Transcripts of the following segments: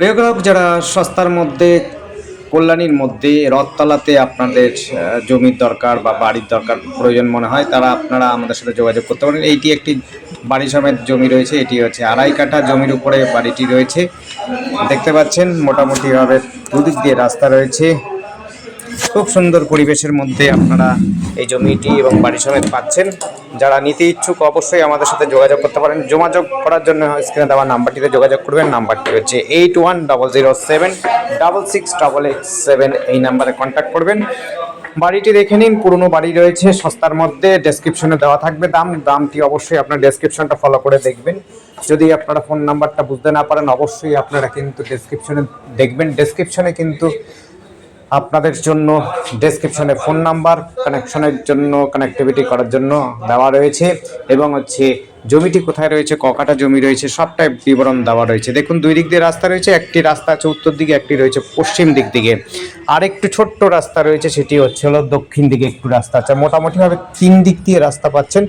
প্রিয় গ্রাহক, যারা সস্তার মধ্যে কল্যাণীর মধ্যে রথতলাতে আপনাদের জমির দরকার বা বাড়ির দরকার প্রয়োজন মনে হয়, তারা আপনারা আমাদের সাথে যোগাযোগ করতে পারেন। এইটি একটি বাড়ি সমেত জমি রয়েছে। এটি হচ্ছে 2.5 কাঠা জমির উপরে বাড়িটি রয়েছে। দেখতে পাচ্ছেন মোটামুটিভাবে দুদিক দিয়ে রাস্তা রয়েছে। খুব সুন্দর পরিবেশের মধ্যে আপনারা এই জমিটি এবং বাড়ি সমেত পাচ্ছেন। যারা নিতে ইচ্ছুক অবশ্যই আমাদের সাথে যোগাযোগ করতে পারেন। যোগাযোগ করার জন্য স্ক্রিনে দেওয়া নাম্বারটিতে যোগাযোগ করবেন। নাম্বারটি হচ্ছে 8100768887। এই নাম্বারে কন্ট্যাক্ট করবেন। বাড়িটি দেখে নিন, পুরনো বাড়ি রয়েছে, সস্তার মধ্যে। ডেসক্রিপশনে দেওয়া থাকবে দামটি অবশ্যই আপনার ডেসক্রিপশনটা ফলো করে দেখবেন। যদি আপনারা ফোন নাম্বারটা বুঝতে না পারেন, অবশ্যই আপনারা কিন্তু ডেসক্রিপশনে দেখবেন। ডেসক্রিপশনে কিন্তু আপনাদের জন্য ডেসক্রিপশনে ফোন নাম্বার কানেকশনের জন্য, কানেক্টিভিটি করার জন্য দেওয়া রয়েছে, এবং হচ্ছে জমিটি কোথায় রয়েছে, ককাটা জমি রয়েছে, সবটাই বিবরণ দেওয়া রয়েছে। দেখুন, দুই দিক দিয়ে রাস্তা রয়েছে। একটি রাস্তা আছে উত্তর দিকে, একটি রয়েছে পশ্চিম দিক দিকে। আর একটু ছোট্ট রাস্তা রয়েছে, সেটি হচ্ছে হলো দক্ষিণ দিকে একটু রাস্তা আছে। মোটামুটিভাবে 3 দিক দিয়ে রাস্তা পাচ্ছেন।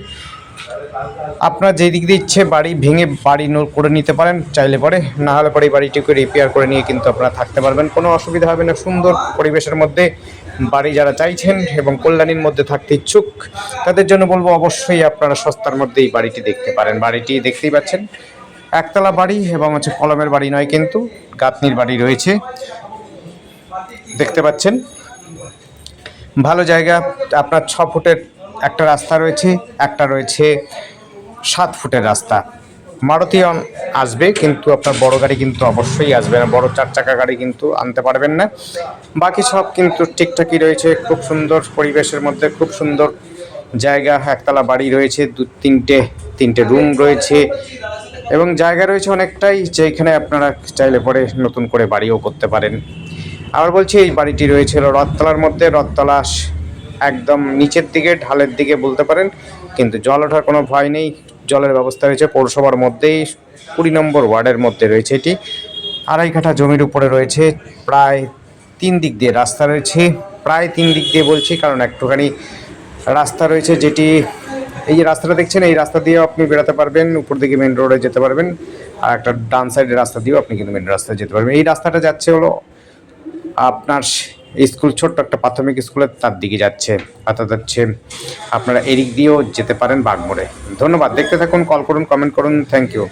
আপনার যে দিক দিয়ে ইচ্ছে বাড়ি ভেঙে বাড়ি করে নিতে পারেন চাইলে পরে, না হলে পরে এই বাড়িটিকে রিপেয়ার করে নিয়ে কিন্তু আপনারা থাকতে পারবেন, কোনো অসুবিধা হবে না। সুন্দর পরিবেশের মধ্যে বাড়ি যারা চাইছেন এবং কল্যাণীর মধ্যে থাকতে ইচ্ছুক, তাদের জন্য বলবো অবশ্যই আপনারা সস্তার মধ্যে এই বাড়িটি দেখতে পারেন। বাড়িটি দেখতেই পাচ্ছেন, একতলা বাড়ি এবং হচ্ছে কলমের বাড়ি নয়, কিন্তু গাঁথনির বাড়ি রয়েছে। দেখতে পাচ্ছেন ভালো জায়গা। আপনার 6 ফুটের একটা রাস্তা রয়েছে, একটা রয়েছে 7 ফুটের রাস্তা। মারুতি আসবে, কিন্তু আপনার বড় গাড়ি কিন্তু অবশ্যই আসবে না, বড় 4 চাকা গাড়ি কিন্তু আনতে পারবেন না। বাকি সব কিন্তু ঠিকঠাকই রয়েছে। খুব সুন্দর পরিবেশের মধ্যে, খুব সুন্দর জায়গা। একতলা বাড়ি রয়েছে, তিনটে রুম রয়েছে, এবং জায়গা রয়েছে অনেকটাই, যেখানে আপনারা চাইলে পরে নতুন করে বাড়িও করতে পারেন। আবার বলছি, এই বাড়িটি রয়েছে রথতলার মধ্যে। রথতলা একদম নিচের দিকে, ঢালের দিকে বলতে পারেন, কিন্তু জল ওঠার কোনো ভয় নেই। জলের ব্যবস্থা রয়েছে পৌরসভার মধ্যেই, 20 নম্বর ওয়ার্ডের মধ্যে রয়েছে এটি। 2.5 কাঠা জমির উপরে রয়েছে। প্রায় 3 দিক দিয়ে রাস্তা রয়েছে। প্রায় 3 দিক দিয়ে বলছি, কারণ একটুখানি রাস্তা রয়েছে, যেটি এই যে রাস্তাটা দেখছেন, এই রাস্তা দিয়েও আপনি বেরোতে পারবেন, উপর দিকে মেন রোডে যেতে পারবেন। আর একটা ডান সাইডের রাস্তা দিয়েও আপনি কিন্তু মেন রাস্তায় যেতে পারবেন। এই রাস্তাটা যাচ্ছে হলো আপনার স্কুল, ছোট্ট একটা প্রাথমিক স্কুলের তার দিকে যাচ্ছে, অর্থাৎ হচ্ছে আপনারা এদিক দিয়েও যেতে পারেন বাগমোড়ে। ধন্যবাদ। দেখতে থাকুন, কল করুন, কমেন্ট করুন। Thank you.